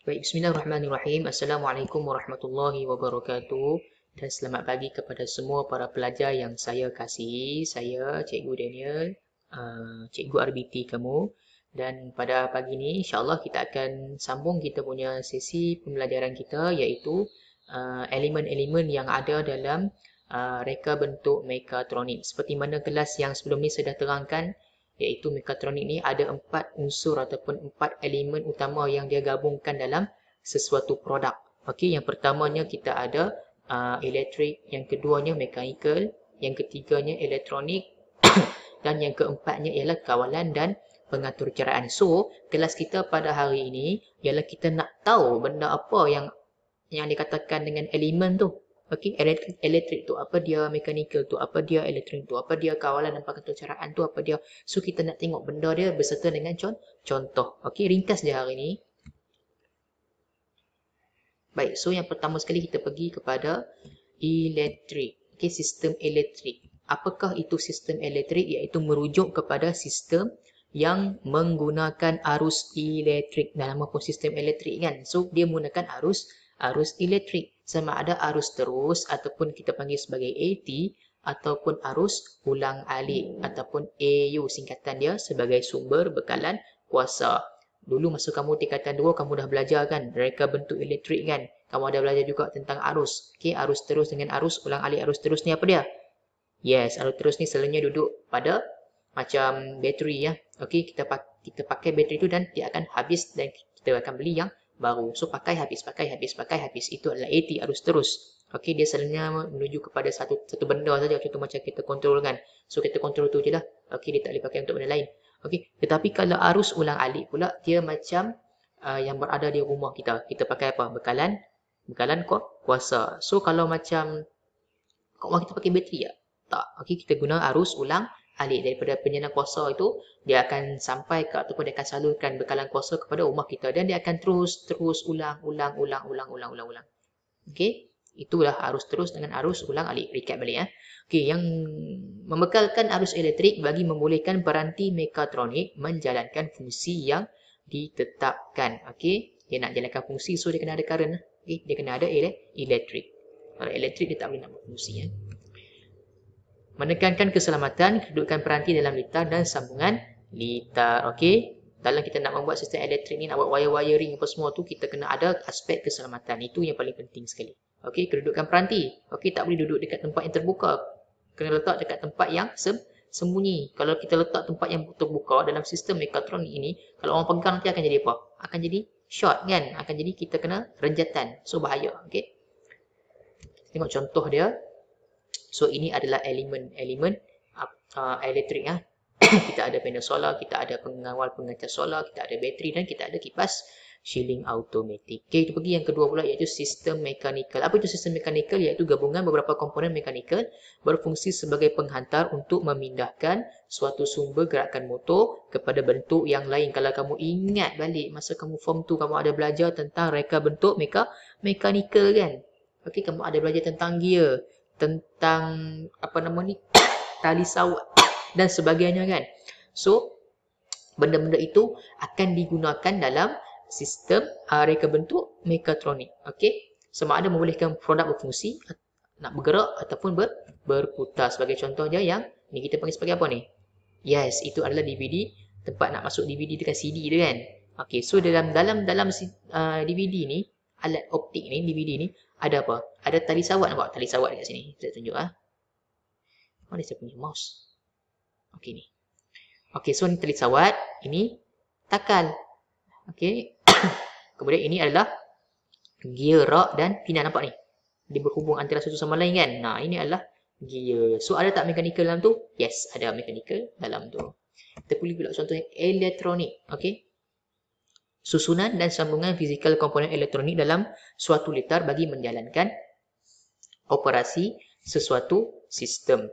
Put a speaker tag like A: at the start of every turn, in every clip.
A: Baik, bismillahirrahmanirrahim. Assalamualaikum warahmatullahi wabarakatuh. Dan selamat pagi kepada semua para pelajar yang saya kasihi. Saya Cikgu Daniel, Cikgu RBT kamu. Dan pada pagi ini, insyaAllah kita akan sambung kita punya sesi pembelajaran kita, iaitu elemen-elemen yang ada dalam reka bentuk mekatronik. Seperti mana kelas yang sebelum ni saya dah terangkan, iaitu mekatronik ni ada 4 unsur ataupun 4 elemen utama yang dia gabungkan dalam sesuatu produk. Okey, yang pertamanya kita ada elektrik, yang keduanya mechanical, yang ketiganya elektronik dan yang keempatnya ialah kawalan dan pengaturcaraan. So, kelas kita pada hari ini ialah kita nak tahu benda apa yang dikatakan dengan elemen tu. Okey, elektrik tu apa dia, mechanical tu apa dia, elektronik tu apa dia, kawalan dan pengaturcaraan tu apa dia. So kita nak tengok benda dia berserta dengan contoh. Okey, ringkas je hari ni. Baik, so yang pertama sekali kita pergi kepada elektrik. Okey, sistem elektrik. Apakah itu sistem elektrik? Iaitu merujuk kepada sistem yang menggunakan arus elektrik. Dalam apa sistem elektrik kan? So dia menggunakan arus elektrik, sama ada arus terus ataupun kita panggil sebagai AT ataupun arus ulang-alik ataupun AU, singkatan dia sebagai sumber bekalan kuasa. Dulu masa kamu tingkatan 2 kamu dah belajar kan reka bentuk elektrik kan. Kamu ada belajar juga tentang arus. Okey, arus terus dengan arus ulang-alik. Arus terus ni apa dia? Yes, arus terus ni selalunya duduk pada macam bateri ya. Okey, kita pakai bateri tu dan dia akan habis dan kita akan beli yang baru. So pakai habis, pakai habis, pakai habis. Itu adalah AT, arus terus. Okey, dia selalunya menuju kepada satu benda saja. Contoh macam kita kontrol kan. So kita kontrol tu je lah. Okey, dia tak boleh pakai untuk benda lain. Okey, tetapi kalau arus ulang-alik pula dia macam yang berada di rumah kita. Kita pakai apa? Bekalan kuasa. So kalau macam kat rumah kita pakai bateri tak? Tak. Okey, kita guna arus ulang-alik. Daripada penyalin kuasa itu, dia akan sampai ke ataupun dia akan salurkan bekalan kuasa kepada rumah kita dan dia akan terus ulang. Okey, itulah arus terus dengan arus ulang-alik. Recap balik ya. Okey, yang membekalkan arus elektrik bagi membolehkan peranti mekatronik menjalankan fungsi yang ditetapkan. Okey, dia nak jalankan fungsi, so dia kena ada current. Okey, dia kena ada elektrik. Kalau elektrik dia tak boleh nak berfungsi ya. Menekankan keselamatan kedudukan peranti dalam litar dan sambungan litar. Okey, dalam kita nak membuat sistem elektrik ni, nak buat wiring apa semua tu, kita kena ada aspek keselamatan. Itu yang paling penting sekali. Okey, kedudukan peranti. Okey, tak boleh duduk dekat tempat yang terbuka. Kena letak dekat tempat yang sembunyi. Kalau kita letak tempat yang terbuka dalam sistem mekatronik ini, kalau orang pegang nanti akan jadi apa? Akan jadi short kan? Akan jadi kita kena renjatan. So bahaya. Okey, tengok contoh dia. So ini adalah elemen elektrik ya. Kita ada panel solar, kita ada pengawal pengecas solar, kita ada bateri dan kita ada kipas shielding automatik. Okey, itu pergi yang kedua pula iaitu sistem mechanical. Apa itu sistem mechanical? Iaitu gabungan beberapa komponen mechanical berfungsi sebagai penghantar untuk memindahkan suatu sumber gerakan motor kepada bentuk yang lain. Kalau kamu ingat balik masa kamu form 2 kamu ada belajar tentang reka bentuk mechanical kan. Okey, kamu ada belajar tentang gear, tentang apa nama ni, tali sawat dan sebagainya kan. So benda-benda itu akan digunakan dalam sistem reka bentuk mekatronik. Okey, sama ada membolehkan produk berfungsi, nak bergerak ataupun berputar. Sebagai contohnya yang ni kita panggil sebagai apa ni? Yes, itu adalah DVD, tempat nak masuk DVD dengan CD dia kan. Okey, so dalam DVD ni, alat optik ni, DVD ni ada apa? Ada tali sawat, nampak tali sawat dekat sini. Saya tunjuk ah. Mana saya punya mouse? Okey ni. Okey, so ni tali sawat, ini takal. Okey. Kemudian ini adalah gear, rak dan pina, nampak ni. Dia berhubung antara satu sama lain kan. Nah, ini adalah gear. So ada tak mechanical dalam tu? Yes, ada mechanical dalam tu. Kita pilih pula contoh elektronik. Okey. Susunan dan sambungan fizikal komponen elektronik dalam suatu litar bagi menjalankan operasi sesuatu sistem.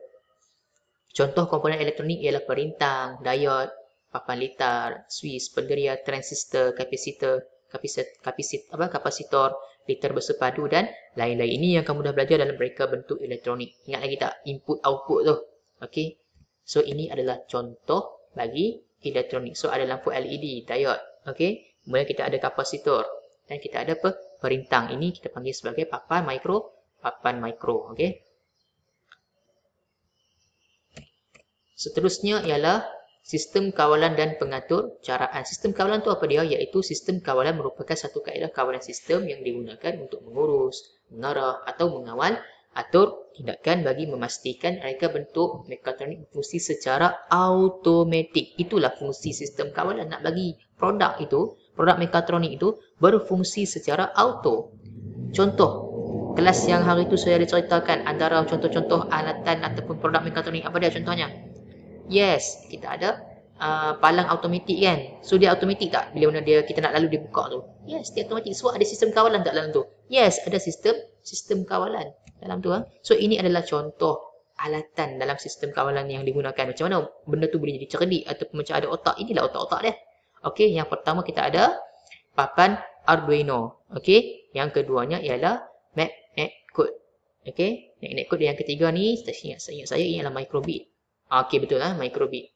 A: Contoh komponen elektronik ialah perintang, diode, papan litar, switch, penderia, transistor, kapasitor, litar bersepadu dan lain-lain. Ini yang kamu dah belajar dalam reka bentuk elektronik. Ingat lagi tak? Input output tu. Okey. So ini adalah contoh bagi elektronik. So ada lampu LED, diode. Okey. Kemudian kita ada kapasitor. dan kita ada perintang. Ini kita panggil sebagai papan mikro, okey. Seterusnya ialah sistem kawalan dan pengatur caraan. Sistem kawalan tu apa dia? Iaitu sistem kawalan merupakan satu kaedah kawalan sistem yang digunakan untuk mengurus, mengarah atau mengawal atur tindakan bagi memastikan reka bentuk mekatronik berfungsi secara automatik. Itulah fungsi sistem kawalan, nak bagi produk mekatronik itu berfungsi secara auto. Contoh, kelas yang hari itu saya ada ceritakan antara contoh-contoh alatan ataupun produk mekatronik, apa dia contohnya? Yes, kita ada palang automatik kan. So dia automatik tak bila mana kita nak lalu dia buka tu? Yes, dia automatik. So ada sistem kawalan tak dalam tu? Yes, ada sistem kawalan dalam tu. So ini adalah contoh alatan dalam sistem kawalan yang digunakan. Macam mana benda tu boleh jadi cerdik ataupun macam ada otak. Inilah otak-otak dia. Okey, yang pertama kita ada papan Arduino. Okey, yang keduanya ialah magnet code. Okey, magnet code yang ketiga ni, ingat saya ini adalah microbit. Okey, betul lah, microbit.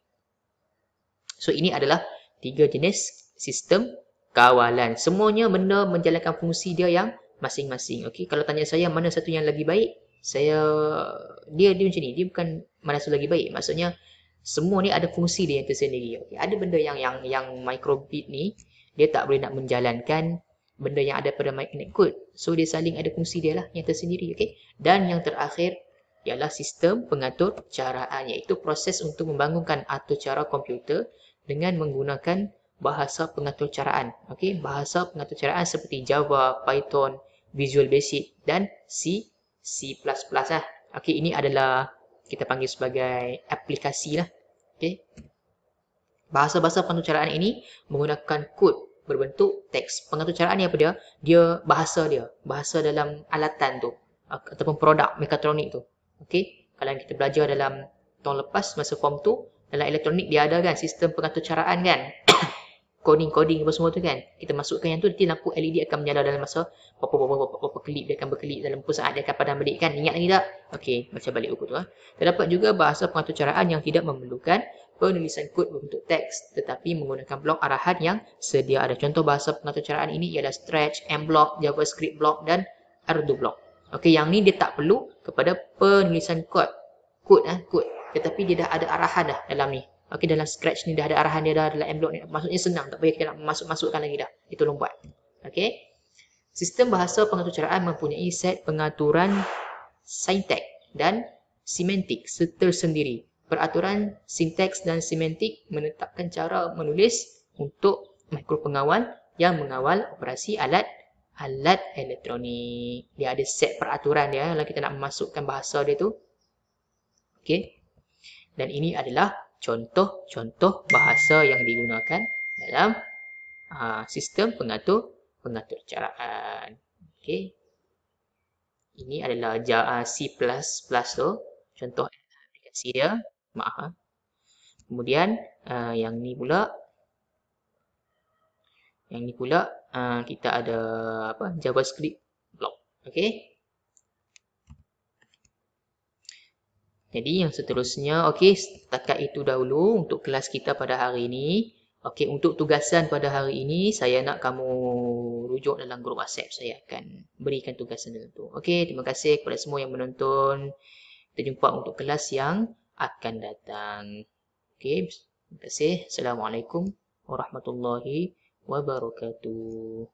A: So ini adalah 3 jenis sistem kawalan. Semuanya benda menjalankan fungsi dia yang masing-masing. Okey, kalau tanya saya mana satu yang lagi baik, dia macam ni. Dia bukan mana satu lagi baik. Maksudnya semua ni ada fungsi dia yang tersendiri. Okey, ada benda yang microbit ni dia tak boleh nak menjalankan benda yang ada pada magnet code. So dia saling ada fungsi dia lah yang tersendiri. Okey. Dan yang terakhir ialah sistem pengatur caraan, iaitu proses untuk membangunkan atur cara komputer dengan menggunakan bahasa pengatur caraan. Okey, bahasa pengatur caraan seperti Java, Python, Visual Basic dan C++ lah. Okey, ini adalah kita panggil sebagai aplikasi lah. Okey. Bahasa-bahasa pengatur caraan ini menggunakan kod berbentuk teks. Pengatur caraan ni apa dia? Dia bahasa dalam alatan tu ataupun produk mekatronik tu. Okey, kalau kita belajar dalam tahun lepas masa form 2, dalam elektronik dia ada kan sistem pengatur caraan kan. Coding apa semua tu kan. Kita masukkan yang tu, nanti lampu LED akan menyala dalam masa berapa kelip dia akan berkelip, dalam saat dia akan padam balik kan. Ingat lagi tak? Okey, baca balik buku tu. Terdapat juga bahasa pengatur caraan yang tidak memerlukan penulisan kod berbentuk teks tetapi menggunakan blok arahan yang sedia ada. Contoh bahasa pengatur caraan ini ialah Stretch, MBlock, JavaScript block dan Arduino block. Okey, yang ni dia tak perlu kepada penulisan kod, tetapi dia dah ada arahan dah dalam ni. Okey, dalam Scratch ni dah ada arahan dia dah, dalam MBlock ni maksudnya senang, tak payah kita nak masukkan lagi dah. Itu tolong buat. Okey. Sistem bahasa pengatur caraan mempunyai set pengaturan sintak dan semantik tersendiri. Peraturan sintaks dan semantik menetapkan cara menulis untuk mikropengawal yang mengawal operasi alat elektronik. Dia ada set peraturan dia kalau kita nak memasukkan bahasa dia tu. Okey. Dan ini adalah contoh-contoh bahasa yang digunakan dalam sistem pengatur caraan. Okey. Ini adalah C++ tu, contoh aplikasi dia. Maaf. Kemudian yang ni pula kita ada JavaScript block. Okey. Jadi yang seterusnya, okey, setakat itu dahulu untuk kelas kita pada hari ini. Okey, untuk tugasan pada hari ini, saya nak kamu rujuk dalam grup WhatsApp. Saya akan berikan tugasan dalam tu. Okey, terima kasih kepada semua yang menonton. Kita jumpa untuk kelas yang akan datang. Okey, terima kasih. Assalamualaikum warahmatullahi wabarakatuh.